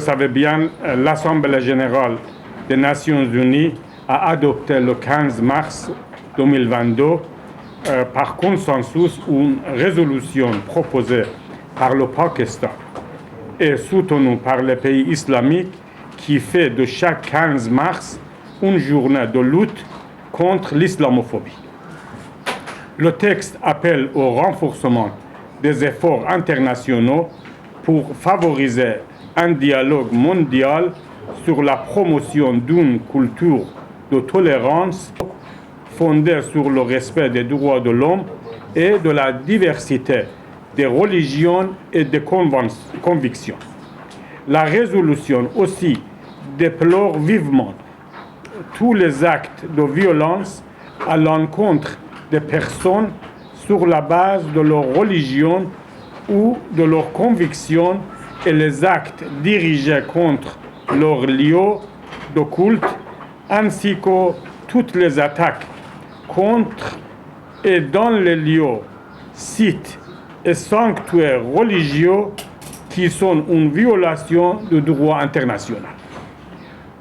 savez bien, l'Assemblée générale des Nations unies a adopté le 15 mars 2022 par consensus une résolution proposée par le Pakistan et soutenue par les pays islamiques qui fait de chaque 15 mars une journée de lutte contre l'islamophobie. Le texte appelle au renforcement des efforts internationaux pour favoriser un dialogue mondial sur la promotion d'une culture de tolérance fondée sur le respect des droits de l'homme et de la diversité des religions et des convictions. La résolution aussi déplore vivement tous les actes de violence à l'encontre des personnes sur la base de leur religion ou de leurs convictions et les actes dirigés contre leurs lieux de culte, ainsi que toutes les attaques contre et dans les lieux, sites et sanctuaires religieux qui sont une violation du droit international.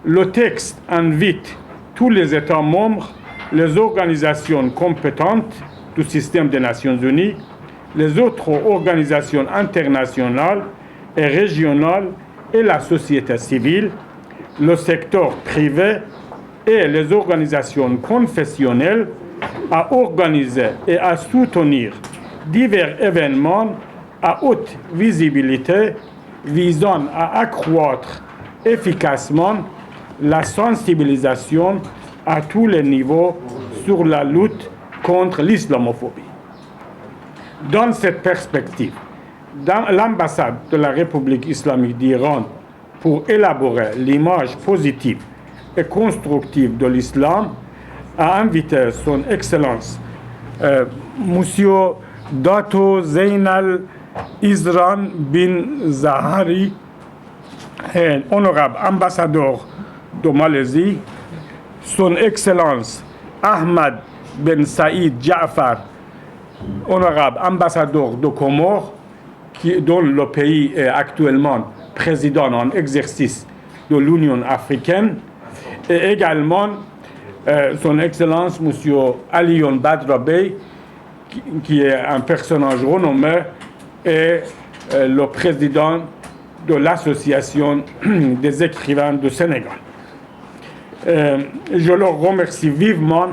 Le texte invite tous les États membres, les organisations compétentes du système des Nations Unies, les autres organisations internationales et régionales et la société civile, le secteur privé et les organisations confessionnelles à organiser et à soutenir divers événements à haute visibilité visant à accroître efficacement la sensibilisation à tous les niveaux sur la lutte contre l'islamophobie. Dans cette perspective, l'ambassade de la République islamique d'Iran, pour élaborer l'image positive et constructive de l'islam, a invité son Excellence Monsieur Dato Zeynal Isran bin Zahari, honorable ambassadeur de Malaisie, son Excellence Ahmad Ben Saïd Ja'far, honorable ambassadeur de Comores, dont le pays est actuellement président en exercice de l'Union africaine, et également son Excellence M. Alion Badra Bey, qui est un personnage renommé, et le président de l'Association des écrivains du Sénégal. Je leur remercie vivement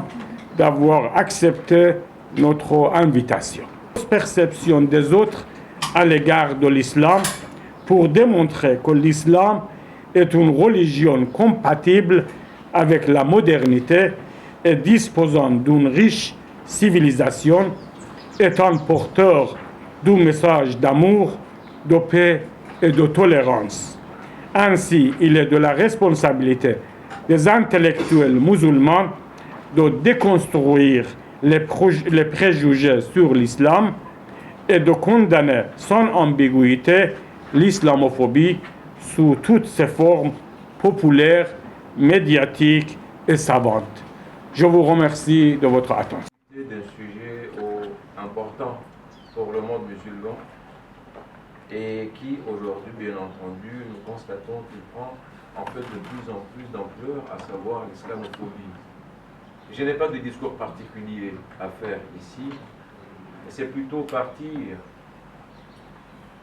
d'avoir accepté notre invitation. Perception des autres à l'égard de l'islam pour démontrer que l'islam est une religion compatible avec la modernité et disposant d'une riche civilisation, étant porteur d'un message d'amour, de paix et de tolérance. Ainsi, il est de la responsabilité des intellectuels musulmans de déconstruire les préjugés sur l'islam et de condamner sans ambiguïté l'islamophobie sous toutes ses formes populaires, médiatiques et savantes. Je vous remercie de votre attention. C'est un sujet important pour le monde musulman et qui aujourd'hui, bien entendu, nous constatons qu'il prend en fait de plus en plus d'ampleur, à savoir l'islamophobie. Je n'ai pas de discours particulier à faire ici, c'est plutôt partir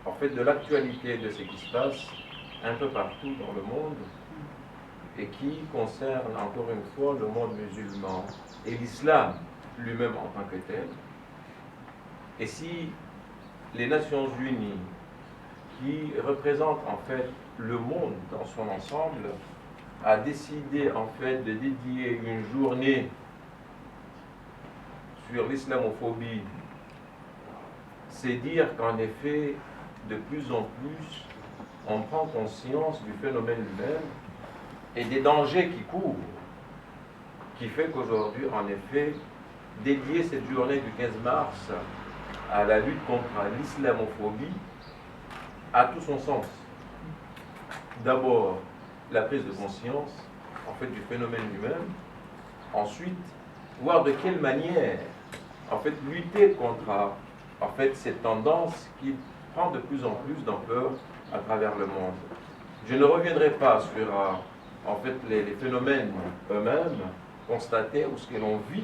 en fait de l'actualité de ce qui se passe un peu partout dans le monde et qui concerne encore une fois le monde musulman et l'islam lui-même en tant que tel. Et si les Nations Unies, qui représentent en fait le monde dans son ensemble, a décidé en fait de dédier une journée sur l'islamophobie, c'est dire qu'en effet, de plus en plus, on prend conscience du phénomène lui-même et des dangers qui courent, qui fait qu'aujourd'hui, en effet, dédier cette journée du 15 mars à la lutte contre l'islamophobie a tout son sens. D'abord, la prise de conscience en fait du phénomène lui-même. Ensuite, voir de quelle manière en fait lutter contre en fait cette tendance qui prend de plus en plus d'ampleur à travers le monde. Je ne reviendrai pas sur en fait les phénomènes eux-mêmes constatés ou ce que l'on vit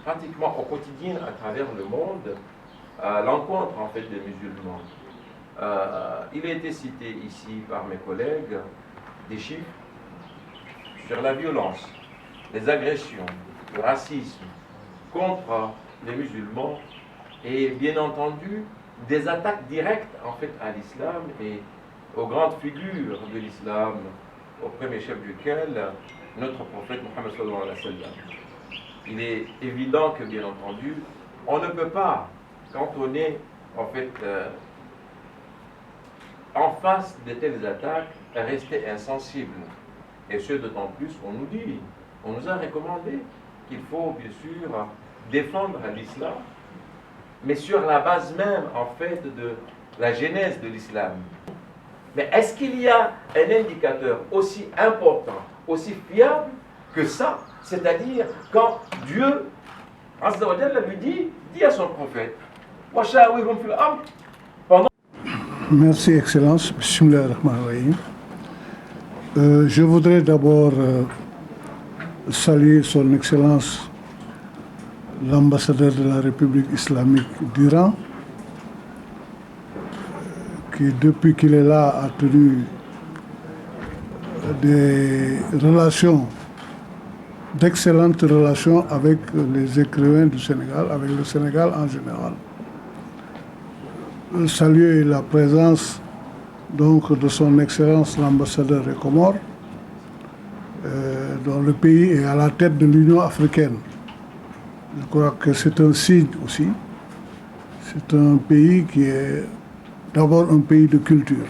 pratiquement au quotidien à travers le monde à l'encontre en fait des musulmans. Il a été cité ici par mes collègues des chiffres sur la violence, les agressions, le racisme contre les musulmans et bien entendu des attaques directes en fait à l'islam et aux grandes figures de l'islam, au premier chef duquel notre prophète Mohammed sallallahu alayhi wa sallam. Il est évident que bien entendu on ne peut pas, quand on est en fait en face de telles attaques, rester insensible. Et ce d'autant plus, on nous a recommandé qu'il faut bien sûr défendre l'islam, mais sur la base même en fait de la genèse de l'islam. Mais est-ce qu'il y a un indicateur aussi important, aussi fiable que ça? C'est-à-dire quand Dieu, Azza wa Jalla, lui dit à son prophète, Merci, Excellence. Bismillah ar-Rahman ar-Rahim. Je voudrais d'abord saluer Son Excellence, l'ambassadeur de la République islamique d'Iran, qui, depuis qu'il est là, a tenu des relations, d'excellentes relations avec les écrivains du Sénégal, avec le Sénégal en général. Saluer la présence donc de Son Excellence l'ambassadeur des Comores, dont le pays est à la tête de l'Union africaine. Je crois que c'est un signe aussi. C'est un pays qui est d'abord un pays de culture.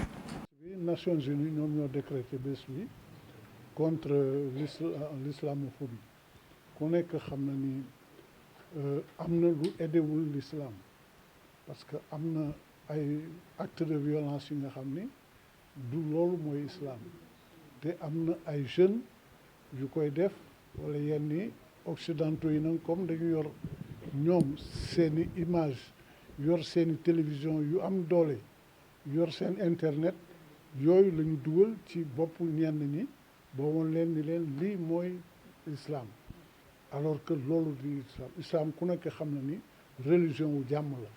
Les Nations Unies ñoo décrété bés bi contre l'islamophobie. Ku nekk xam na ni am na lu aidewul l'islam parce que am na ay actes de violence yi nga xam ni du loolu mooy islam te am na ay jeunes yu koy def wala yenn ni occidentaux yi nag comme dañu yor ñoom seeni image yor seeni télévision yu am doole yor seen internet yooyu la ñu dugal ci boppu ñenn ñi boo woon leen ni leen lii mooy islam alors que loolu di islam ku nekk xam na ni religion wu jàmm la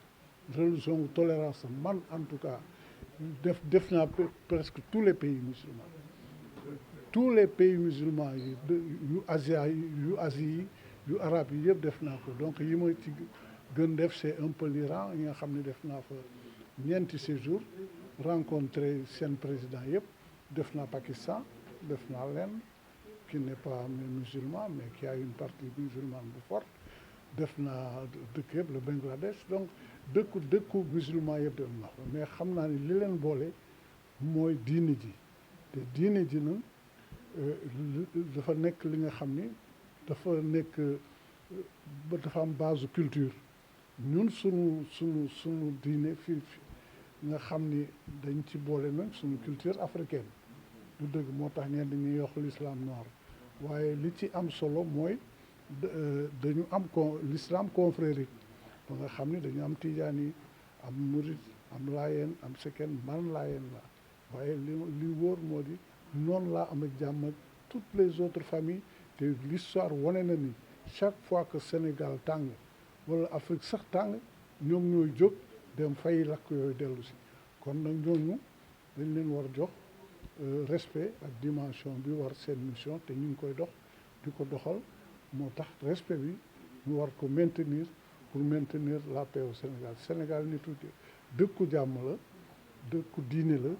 religion wu tolérance man en tout cas def naa presque tous les pays musulmans yu Asie yi yu arabe yi yëpp def naa ko donc yi ma ci gën def c'est un peu l'Iran yi nga xam ne def naa fa ñeenti séjour rencontré seen président yëpp def naa Pakistan def naa l'Inde qui n'est pas musulman mais qui a une partie musulmane bu forte def naa dëkk yëpp le Bangladesh donc dëkku musulman yëpp dem na mais xam naa ni li leen boole mooy diine ji te diine ji nag dafa nekk li nga xam ni dafa nekk dafa am base culture ñun sunu diine fii nga xam ni dañ ci boole nag sunu culture africaine du dëgg moo tax ñenn ñuy wax l'islam noir waaye li ci am solo mooy dañu am l'islam confrérique ba nga xam ni dañu am tijaan yi am murit am laayeen am seken man laayeen la waaye li wóor moo di noonu laa am ak jàmm ak toutes les autres familles te l'histoire wane na ni chaque fois que Sénégal tàng wala Afrique sax tàng ñoom ñooy jóg dem fay lakk yooyu dellu si kon nag ñooñu dañ leen war jox respect ak dimension bi war seen mission te ñu ngi koy dox di ko doxal moo tax respect bi ñu war ko maintenir pour maintenir la paix au Sénégal Sénégal nitu dëkku jàmm la dëkku diine la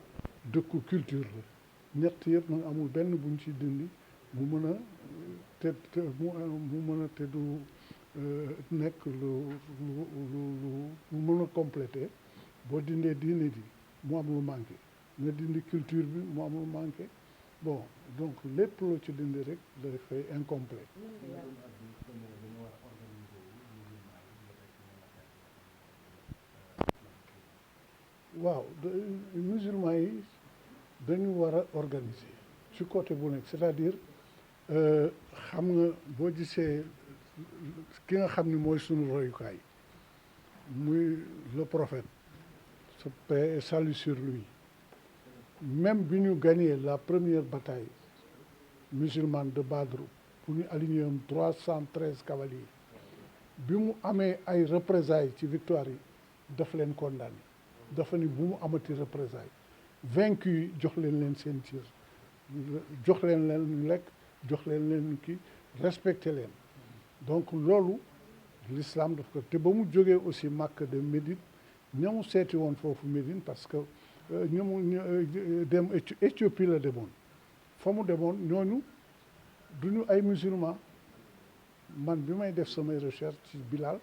dëkku culture la ñett yëpp nag amul benn buñ ci dindi mu mën a mu mën a te du nekk lu mën a compléter boo dindee diine ji mu am lu manqué nga dindi culture bi mu am lu manqué bon donc lépp loo ci dindi rek dafay incomplet waaw musulmans yi dañu war a organiser ci côté bu nekk c'est-à-dire xam nga boo gisee ki nga xam ni mooy sunu royukaay muy le prophète paix et salut sur lui même bi ñu gagné la première bataille musulmane de Badr pour ñu aligné 313 cavaliers bi mu amee ay représailles ci victoire yi daf leen condamné dafa ni bu mu amati représailles vaincu yi jox leen seen cër jox leen lekk jox leen kii respecté leen donc loolu l'islam daf ko te ba mu jógee aussi Makka de Médine ñamu seeti woon foofu Médine parce que ñamu dem Éthiopie la demoon fa mu demoon ñooñu duñu ay musulman man bi may def samay recherche ci Bilal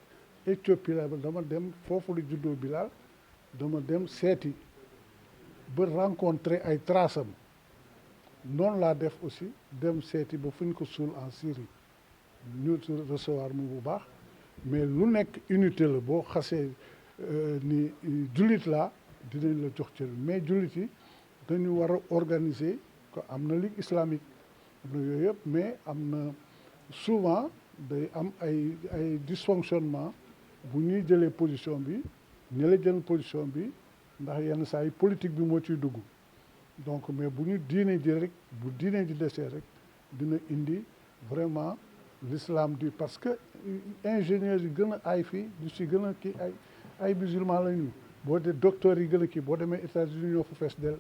Éthiopie la dama dem foofu la juddoo Bilal dama dem seeti ba rencontrer ay trasam noonu laa def aussi dem seeti ba fu ñu ko suul en Syrie ñu recevoir mu bu baax mais lu nekk unité la boo xasee ni jullit laa dinañ la jox cër mais jullit yi dañu war a organiser ko am na ligue islamique am na yooyu yëpp mais am na souvent day am ay dysfonctionnement bu ñuy jëlee position bi ñu la jël position bi ndax yenn saa yi politique bi moo ciy dugg donc mais bu ñu diine ji rek bu diine ji desee rek dina indi vraiment l'islam du parce que ingénieurs yi gën a aay fii ñu si gën a kii ay musulman la ñu boo dee docteurs yi gën a kii boo demee États-Unis ñoo fa fees del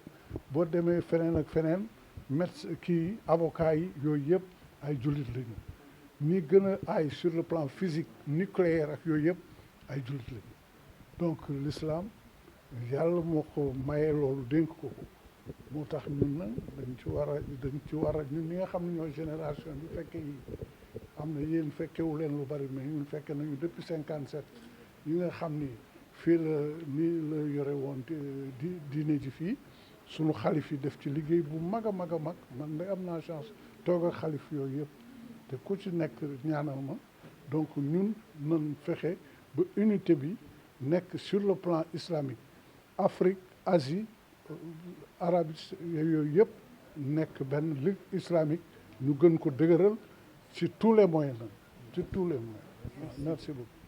boo demee feneen ak feneen médecin kii avocat yi yooyu yëpp ay jullit la ñu ñi gën a aay sur le plan physique nucléaire ak yooyu yëpp ay jullit la ñu donc l'islam yàlla moo ko mayee loolu dénk ko moo tax ñun nag dañ ci war a ñun ñi nga xam ne ñooy génération bi fekke yi am na yéen fekkewu leen lu bari mais ñun fekke nañu depuis 57 yi nga xam ni fii la nii la yore woon di diine ji fii sunu xalif yi def ci liggéey bu mag a mag a mag man de am naa chance toog ak xalif yooyu yëpp te ku ci nekk ñaanal ma donc ñun nan fexe ba unité bi nekk sur le plan islamique Afrique Asie Arabie yooyu yëpp nekk benn ligue islamique ñu gën ko dëgëral ci tous les moyens nag ci tous les moyens merci beaucoup